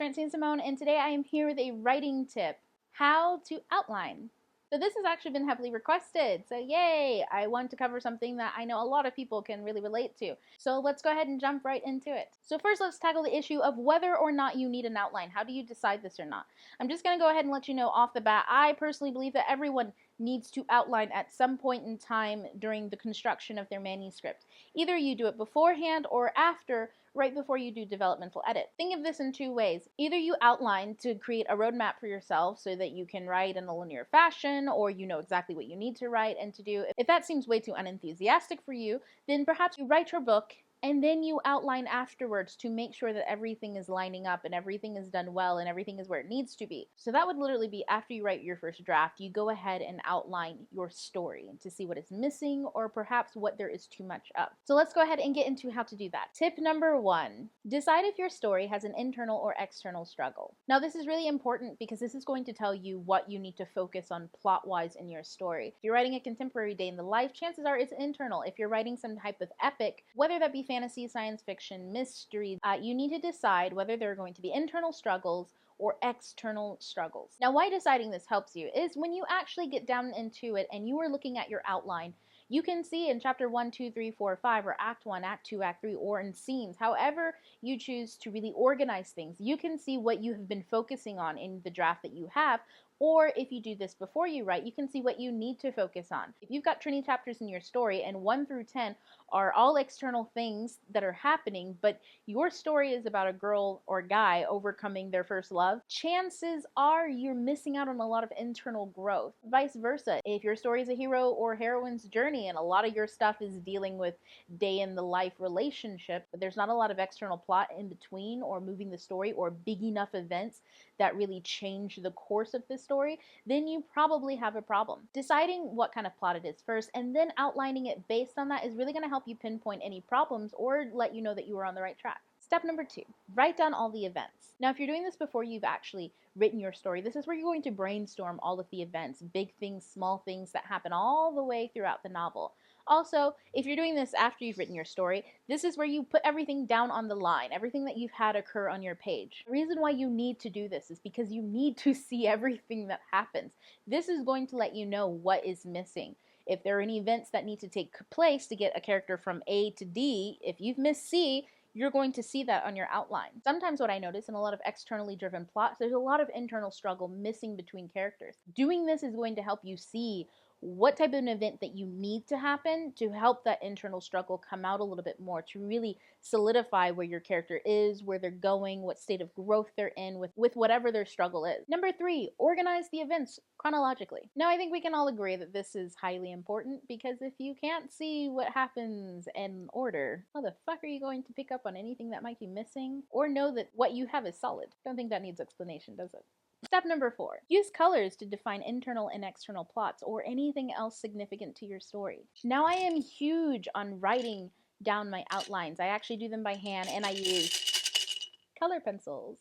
Francine Simone, and today I am here with a writing tip, how to outline. So this has actually been heavily requested, so yay! I want to cover something that I know a lot of people can really relate to. So let's go ahead and jump right into it. So first let's tackle the issue of whether or not you need an outline. How do you decide this or not? I'm just going to go ahead and let you know off the bat, I personally believe that everyone needs to outline at some point in time during the construction of their manuscript. Either you do it beforehand or after, right before you do developmental edit. Think of this in two ways. Either you outline to create a roadmap for yourself so that you can write in a linear fashion, or you know exactly what you need to write and to do. If that seems way too unenthusiastic for you, then perhaps you write your book and then you outline afterwards to make sure that everything is lining up and everything is done well and everything is where it needs to be. So that would literally be after you write your first draft, you go ahead and outline your story to see what is missing or perhaps what there is too much of. So let's go ahead and get into how to do that. Tip number 1, decide if your story has an internal or external struggle. Now this is really important because this is going to tell you what you need to focus on plot-wise in your story. If you're writing a contemporary day in the life, chances are it's internal. If you're writing some type of epic, whether that be fantasy, science fiction, mystery, you need to decide whether there are going to be internal struggles or external struggles. Now, why deciding this helps you is when you actually get down into it and you are looking at your outline, you can see in chapter 1, 2, 3, 4, 5, or act 1, act 2, act 3, or in scenes, however you choose to really organize things, you can see what you have been focusing on in the draft that you have. Or if you do this before you write, you can see what you need to focus on. If you've got 20 chapters in your story and 1 through 10 are all external things that are happening, but your story is about a girl or guy overcoming their first love, chances are you're missing out on a lot of internal growth. Vice versa, if your story is a hero or heroine's journey and a lot of your stuff is dealing with day in the life relationship, but there's not a lot of external plot in between or moving the story or big enough events that really change the course of the story, then you probably have a problem. Deciding what kind of plot it is first and then outlining it based on that is really going to help you pinpoint any problems or let you know that you are on the right track. Step number 2, write down all the events. Now, if you're doing this before you've actually written your story, this is where you're going to brainstorm all of the events, big things, small things that happen all the way throughout the novel. Also, if you're doing this after you've written your story, this is where you put everything down on the line, everything that you've had occur on your page. The reason why you need to do this is because you need to see everything that happens. This is going to let you know what is missing. If there are any events that need to take place to get a character from A to D, if you've missed C, you're going to see that on your outline. Sometimes what I notice in a lot of externally driven plots, there's a lot of internal struggle missing between characters. Doing this is going to help you see what type of an event that you need to happen to help that internal struggle come out a little bit more, to really solidify where your character is, where they're going, what state of growth they're in with whatever their struggle is. Number 3, organize the events chronologically. Now, I think we can all agree that this is highly important because if you can't see what happens in order, how the fuck are you going to pick up on anything that might be missing or know that what you have is solid? Don't think that needs explanation, does it? Step number 4, use colors to define internal and external plots or anything else significant to your story. Now, I am huge on writing down my outlines. I actually do them by hand and I use color pencils.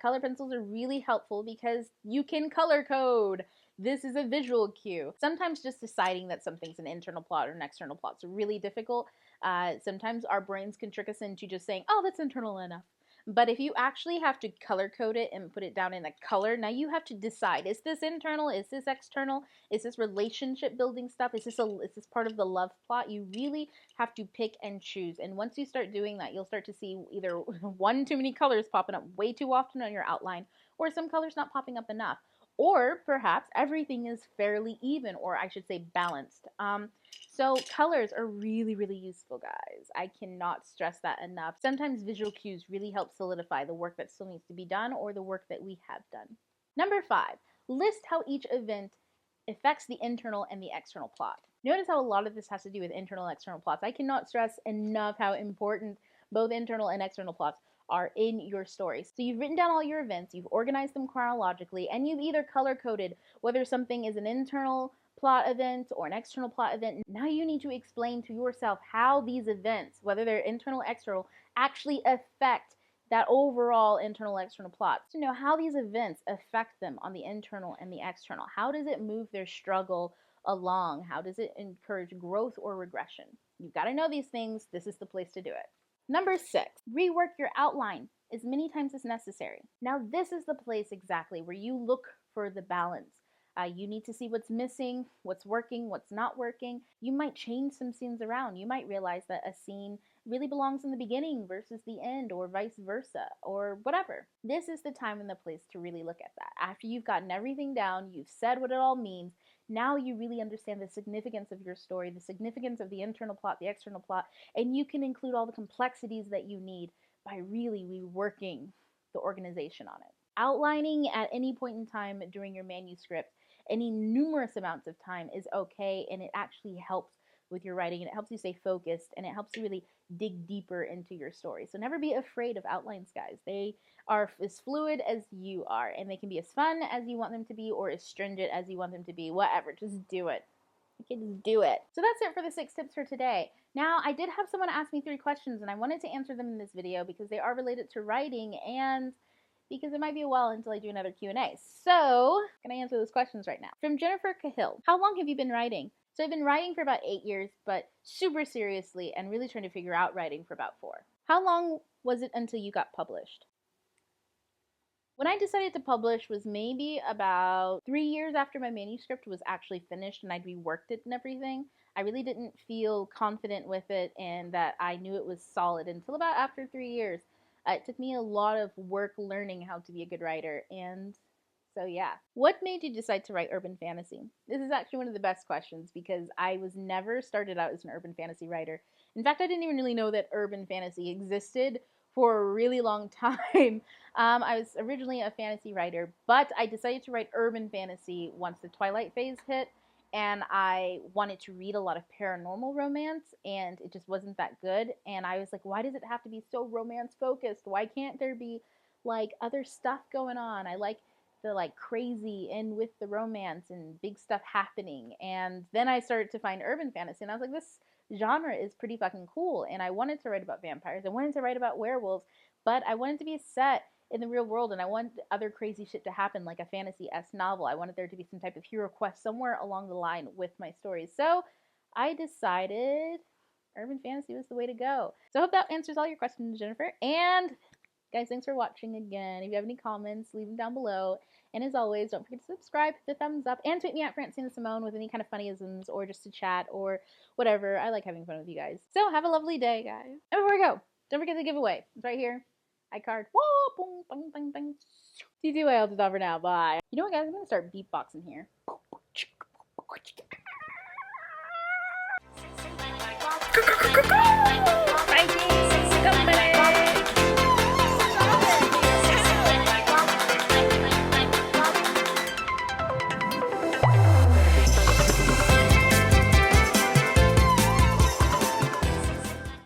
Color pencils are really helpful because you can color code. This is a visual cue. Sometimes just deciding that something's an internal plot or an external plot is really difficult. Sometimes our brains can trick us into just saying, oh, that's internal enough. But if you actually have to color code it and put it down in a color, now you have to decide, is this internal? Is this external? Is this relationship building stuff? Is this part of the love plot? You really have to pick and choose. And once you start doing that, you'll start to see either one too many colors popping up way too often on your outline, or some colors not popping up enough. Or perhaps everything is fairly even, or I should say balanced. So colors are really, really useful, guys. I cannot stress that enough. Sometimes visual cues really help solidify the work that still needs to be done or the work that we have done. Number 5, list how each event affects the internal and the external plot. Notice how a lot of this has to do with internal and external plots. I cannot stress enough how important both internal and external plots are in your story. So you've written down all your events, you've organized them chronologically, and you've either color-coded whether something is an internal plot event or an external plot event. Now you need to explain to yourself how these events, whether they're internal or external, actually affect that overall internal external plot. To know how these events affect them on the internal and the external. How does it move their struggle along? How does it encourage growth or regression? You've got to know these things. This is the place to do it. Number 6, rework your outline as many times as necessary. Now, this is the place exactly where you look for the balance. You need to see what's missing, what's working, what's not working. You might change some scenes around. You might realize that a scene really belongs in the beginning versus the end, or vice versa, or whatever. This is the time and the place to really look at that. After you've gotten everything down, you've said what it all means, now you really understand the significance of your story, the significance of the internal plot, the external plot, and you can include all the complexities that you need by really reworking the organization on it. Outlining at any point in time during your manuscript, any numerous amounts of time, is okay, and it actually helps with your writing, and it helps you stay focused, and it helps you really dig deeper into your story. So never be afraid of outlines, guys. They are as fluid as you are, and they can be as fun as you want them to be, or as stringent as you want them to be. Whatever, just do it. You can just do it. So that's it for the 6 tips for today. Now, I did have someone ask me 3 questions, and I wanted to answer them in this video because they are related to writing, and because it might be a while until I do another Q&A. So, I'm going to answer those questions right now. From Jennifer Cahill, how long have you been writing? So I've been writing for about 8 years, but super seriously and really trying to figure out writing for about 4. How long was it until you got published? When I decided to publish was maybe about 3 years after my manuscript was actually finished and I'd reworked it and everything. I really didn't feel confident with it and that I knew it was solid until about after 3 years. It took me a lot of work learning how to be a good writer, and so yeah. What made you decide to write urban fantasy? This is actually one of the best questions because I was never started out as an urban fantasy writer. In fact, I didn't even really know that urban fantasy existed for a really long time. I was originally a fantasy writer, but I decided to write urban fantasy once the Twilight phase hit, and I wanted to read a lot of paranormal romance, and it just wasn't that good. And I was like, why does it have to be so romance focused? Why can't there be like other stuff going on? I like the like crazy and with the romance and big stuff happening. And then I started to find urban fantasy, and I was like, this genre is pretty fucking cool. And I wanted to write about vampires. I wanted to write about werewolves, but I wanted to be set in the real world, and I wanted other crazy shit to happen, like a fantasy-esque novel. I wanted there to be some type of hero quest somewhere along the line with my stories. So I decided urban fantasy was the way to go. So I hope that answers all your questions, Jennifer. And guys, thanks for watching again. If you have any comments, leave them down below. And as always, don't forget to subscribe, hit the thumbs up, and tweet me at Francine Simone with any kind of funnyisms or just to chat or whatever. I like having fun with you guys. So have a lovely day, guys. And before we go, don't forget the giveaway. It's right here. iCard. Whoa, boom, bang, bang, bang. TTY, I'll just over now. Bye. You know what, guys? I'm going to start beatboxing here.